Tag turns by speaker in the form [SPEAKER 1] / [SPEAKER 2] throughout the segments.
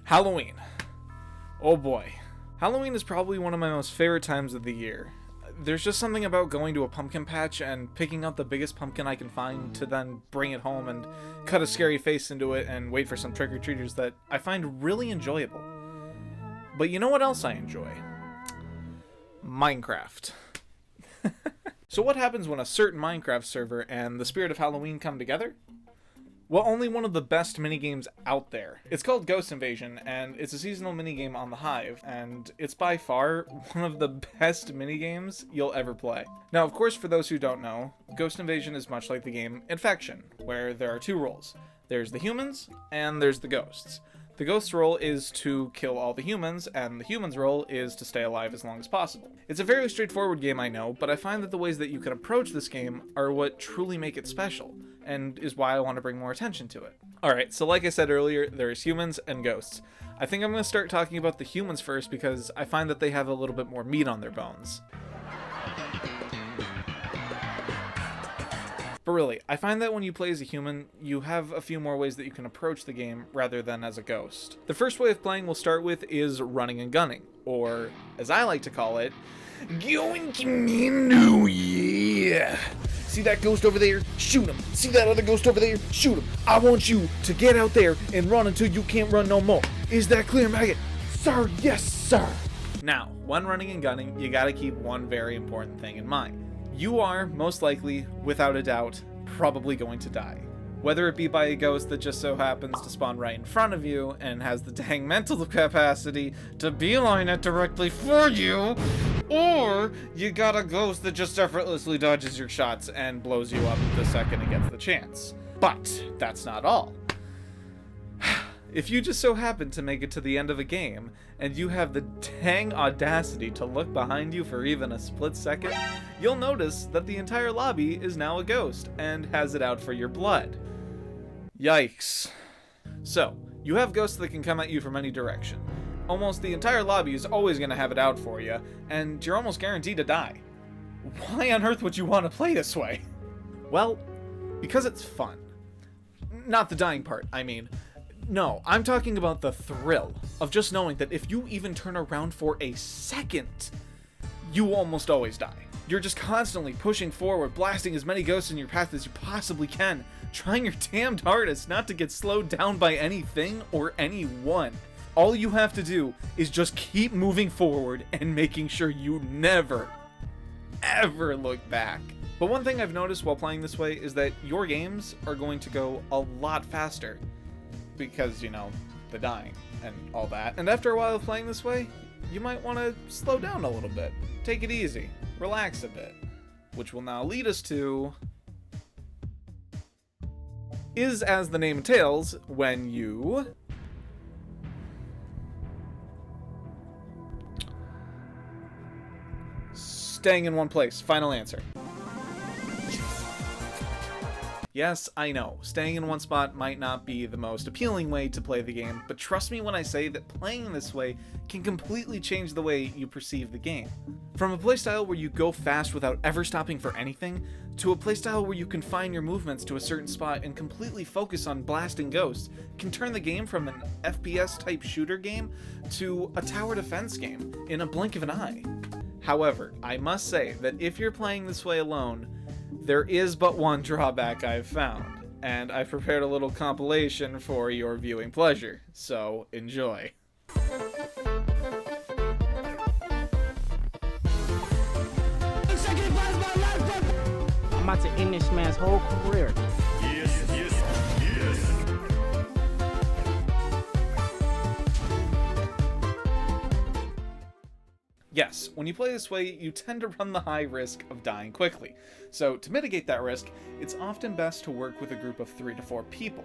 [SPEAKER 1] Halloween. Oh boy. Halloween is probably one of my most favorite times of the year. There's just something about going to a pumpkin patch and picking out the biggest pumpkin I can find to then bring it home and cut a scary face into it and wait for some trick-or-treaters that I find really enjoyable. But you know what else I enjoy? Minecraft. So what happens when a certain Minecraft server and the spirit of Halloween come together? Well, only one of the best minigames out there. It's called Ghost Invasion, and it's a seasonal minigame on the Hive, and it's by far one of the best minigames you'll ever play. Now, of course, for those who don't know, Ghost Invasion is much like the game Infection, where there are two roles. There's the humans, and there's the ghosts. The ghost's role is to kill all the humans, and the human's role is to stay alive as long as possible. It's a very straightforward game, I know, but I find that the ways that you can approach this game are what truly make it special, and is why I want to bring more attention to it. Alright, so like I said earlier, there's humans and ghosts. I think I'm going to start talking about the humans first because I find that they have a little bit more meat on their bones. But really, I find that when you play as a human, you have a few more ways that you can approach the game rather than as a ghost. The first way of playing we'll start with is running and gunning, or, as I like to call it, going Qumu, yeah! See that ghost over there? Shoot him! See that other ghost over there? Shoot him! I want you to get out there and run until you can't run no more. Is that clear, maggot? Sir, yes, sir! Now, when running and gunning, you gotta keep one very important thing in mind. You are, most likely, without a doubt, probably going to die. Whether it be by a ghost that just so happens to spawn right in front of you and has the dang mental capacity to beeline it directly for you, or you got a ghost that just effortlessly dodges your shots and blows you up the second it gets the chance. But that's not all. If you just so happen to make it to the end of a game, and you have the dang audacity to look behind you for even a split second, you'll notice that the entire lobby is now a ghost, and has it out for your blood. Yikes. So, you have ghosts that can come at you from any direction. Almost the entire lobby is always going to have it out for you, and you're almost guaranteed to die. Why on earth would you want to play this way? Well, because it's fun. Not the dying part, I mean. No, I'm talking about the thrill of just knowing that if you even turn around for a second, you almost always die. You're just constantly pushing forward, blasting as many ghosts in your path as you possibly can, trying your damned hardest not to get slowed down by anything or anyone. All you have to do is just keep moving forward and making sure you never, ever look back. But one thing I've noticed while playing this way is that your games are going to go a lot faster. Because, you know, the dying and all that. And after a while of playing this way, you might want to slow down a little bit. Take it easy. Relax a bit. Which will now lead us to... is, as the name entails, when you... staying in one place. Final answer. Yes, I know, staying in one spot might not be the most appealing way to play the game, but trust me when I say that playing this way can completely change the way you perceive the game. From a playstyle where you go fast without ever stopping for anything, to a playstyle where you confine your movements to a certain spot and completely focus on blasting ghosts, can turn the game from an FPS type shooter game to a tower defense game in a blink of an eye. However, I must say that if you're playing this way alone, there is but one drawback I've found, and I've prepared a little compilation for your viewing pleasure, so enjoy.
[SPEAKER 2] I'm about to end this man's whole career.
[SPEAKER 3] Yes, yes, yes.
[SPEAKER 1] Yes, when you play this way, you tend to run the high risk of dying quickly. So, to mitigate that risk, it's often best to work with a group of 3 to 4 people.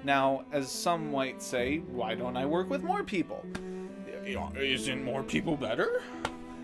[SPEAKER 1] Now, as some might say, why don't I work with more people? Isn't more people better?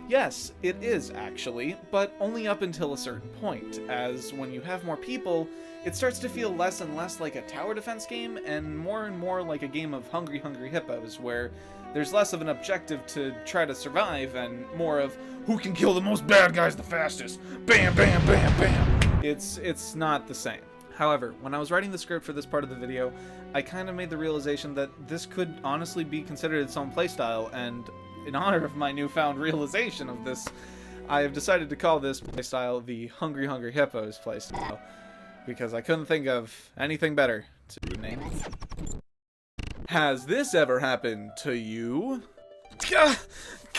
[SPEAKER 1] Yes, it is actually, but only up until a certain point, as when you have more people, it starts to feel less and less like a tower defense game, and more like a game of Hungry Hungry Hippos, where there's less of an objective to try to survive, and more of, who can kill the most bad guys the fastest? Bam, bam, bam, bam! It's not the same. However, when I was writing the script for this part of the video, I kind of made the realization that this could honestly be considered its own playstyle, and in honor of my newfound realization of this, I have decided to call this playstyle the Hungry Hungry Hippos playstyle, because I couldn't think of anything better to name it. Has this ever happened to you?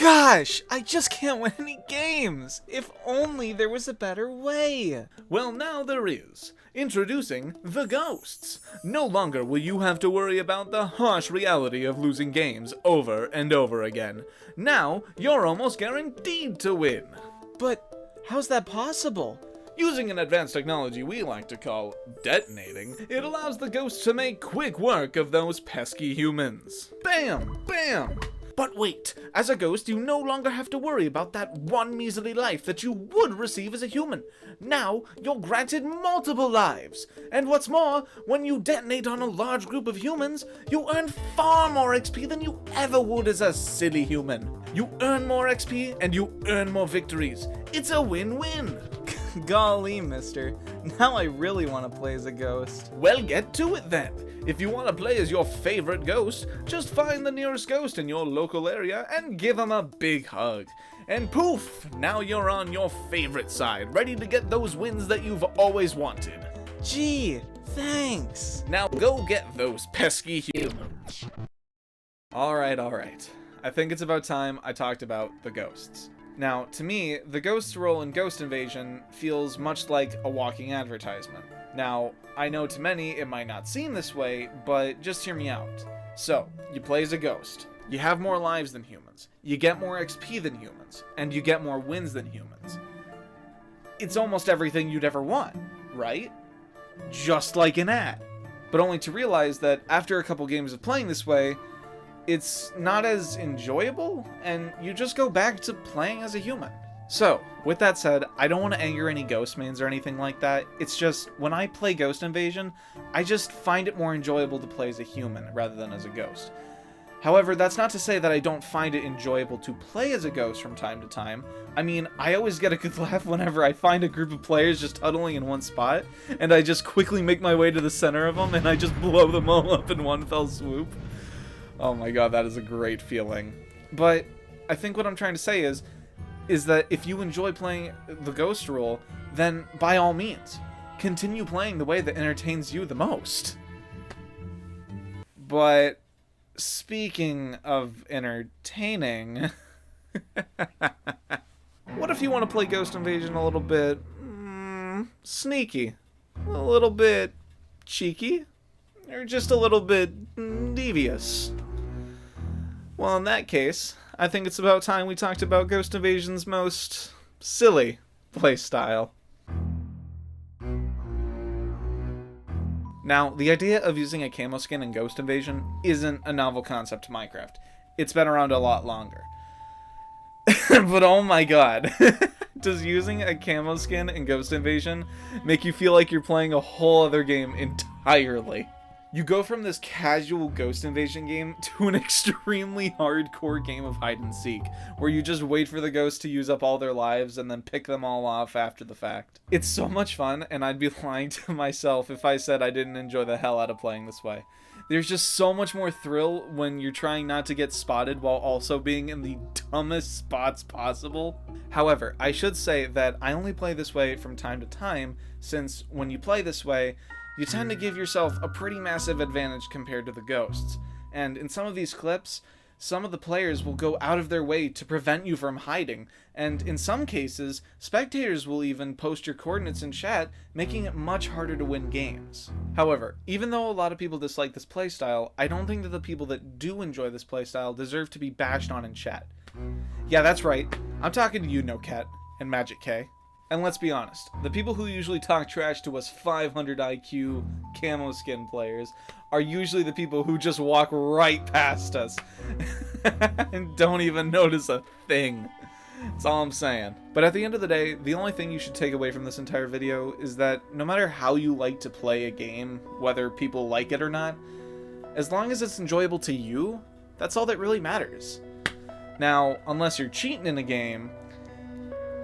[SPEAKER 1] Gosh, I just can't win any games! If only there was a better way! Well, now there is. Introducing the Ghosts. No longer will you have to worry about the harsh reality of losing games over and over again. Now, you're almost guaranteed to win.
[SPEAKER 2] But how's that possible?
[SPEAKER 1] Using an advanced technology we like to call detonating, it allows the ghosts to make quick work of those pesky humans. Bam! Bam! But wait, as a ghost, you no longer have to worry about that one measly life that you would receive as a human. Now, you're granted multiple lives. And what's more, when you detonate on a large group of humans, you earn far more XP than you ever would as a silly human. You earn more XP, and you earn more victories. It's a win-win.
[SPEAKER 2] Golly, mister. Now I really want to play as a ghost.
[SPEAKER 1] Well, get to it then. If you want to play as your favorite ghost, just find the nearest ghost in your local area and give them a big hug. And poof, now you're on your favorite side, ready to get those wins that you've always wanted.
[SPEAKER 2] Gee, thanks.
[SPEAKER 1] Now go get those pesky humans. Alright. I think it's about time I talked about the ghosts. Now, to me, the ghost's role in Ghost Invasion feels much like a walking advertisement. Now, I know to many it might not seem this way, but just hear me out. So, you play as a ghost. You have more lives than humans. You get more XP than humans. And you get more wins than humans. It's almost everything you'd ever want, right? Just like an ad. But only to realize that after a couple games of playing this way, it's not as enjoyable, and you just go back to playing as a human. So, with that said, I don't want to anger any ghost mains or anything like that. It's just, when I play Ghost Invasion, I just find it more enjoyable to play as a human rather than as a ghost. However, that's not to say that I don't find it enjoyable to play as a ghost from time to time. I mean, I always get a good laugh whenever I find a group of players just huddling in one spot, and I just quickly make my way to the center of them, and I just blow them all up in one fell swoop. Oh my god, that is a great feeling. But I think what I'm trying to say is that if you enjoy playing the ghost role, then by all means, continue playing the way that entertains you the most. But speaking of entertaining, what if you want to play Ghost Invasion a little bit sneaky, a little bit cheeky, or just a little bit devious? Well, in that case, I think it's about time we talked about Ghost Invasion's most silly playstyle. Now, the idea of using a camo skin in Ghost Invasion isn't a novel concept to Minecraft. It's been around a lot longer. But oh my god, does using a camo skin in Ghost Invasion make you feel like you're playing a whole other game entirely? You go from this casual Ghost Invasion game to an extremely hardcore game of hide and seek, where you just wait for the ghosts to use up all their lives and then pick them all off after the fact. It's so much fun, and I'd be lying to myself if I said I didn't enjoy the hell out of playing this way. There's just so much more thrill when you're trying not to get spotted while also being in the dumbest spots possible. However, I should say that I only play this way from time to time, since when you play this way, you tend to give yourself a pretty massive advantage compared to the ghosts. And in some of these clips, some of the players will go out of their way to prevent you from hiding, and in some cases, spectators will even post your coordinates in chat, making it much harder to win games. However, even though a lot of people dislike this playstyle, I don't think that the people that do enjoy this playstyle deserve to be bashed on in chat. Yeah, that's right, I'm talking to you, No Cat, and Magic K. And let's be honest, the people who usually talk trash to us 500 IQ camo skin players are usually the people who just walk right past us and don't even notice a thing. That's all I'm saying. But at the end of the day, the only thing you should take away from this entire video is that no matter how you like to play a game, whether people like it or not, as long as it's enjoyable to you, that's all that really matters. Now, unless you're cheating in a game,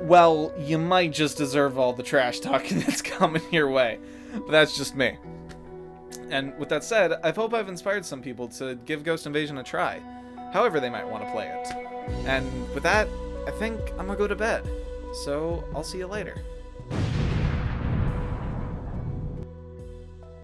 [SPEAKER 1] well, you might just deserve all the trash talking that's coming your way. But that's just me. And with that said, I hope I've inspired some people to give Ghost Invasion a try, however they might want to play it. And with that, I think I'm gonna go to bed. So I'll see you later.